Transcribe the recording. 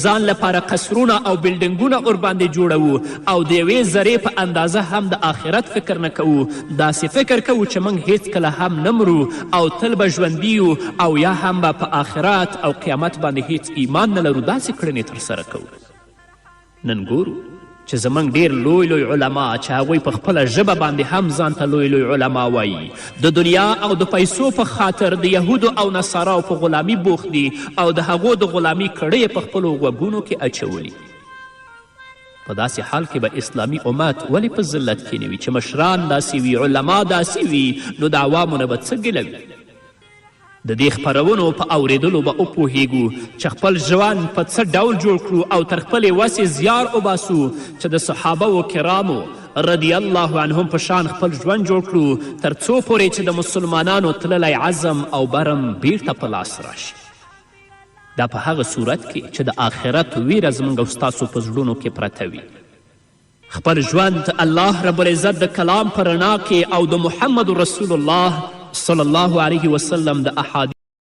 ځان لپاره قصرونه او بلډنګونه ورباندې جوړوو او د یوې ذرې په اندازه هم د آخرت فکر نه کوو. داسې فکر کوو چې موږ هیڅکله هم نه مرو او تل به ژوندي یو او یا هم به په آخرت او قیامت باندې هیڅ ایمان نه لرو. داسې کړنې ترسره کوو. نن ګورو چې زموږ ډیر لوی لوی علما چې هغوی په خپله ژبه باندې هم ځان ته لوی لوی علما وایي د دنیا او د پیسو په خاطر د یهودو او نصاراو په غلامي بوخت دي او د هغو د غلامي کړۍ په خپلو غوږونو کې اچولي. په داسې حال کې به اسلامي امت ولې په ذلت کې نه وي چې مشران داسې وي، علما داسې وي، نو د عوامو نه به څه ګیله وي. د دې خپرونو په اوریدلو به وپوهیږو چې خپل ژوند په څه ډول جوړ کړو او تر خپلې وسې زیار وباسو چې د صحابه کرامو رضی الله عنهم په شان خپل ژوند جوړ کړو تر څو پورې چې د مسلمانانو تللی عزم او برم بیرته په لاس راشي. دا په هغه صورت کې چې د آخرت ویره زموږ او ستاسو په زړونو کې پرته وي. خپل ژوند الله رب العزت د کلام په رڼا کې او د محمد رسول الله صلی الله علیه وسلم د احادیث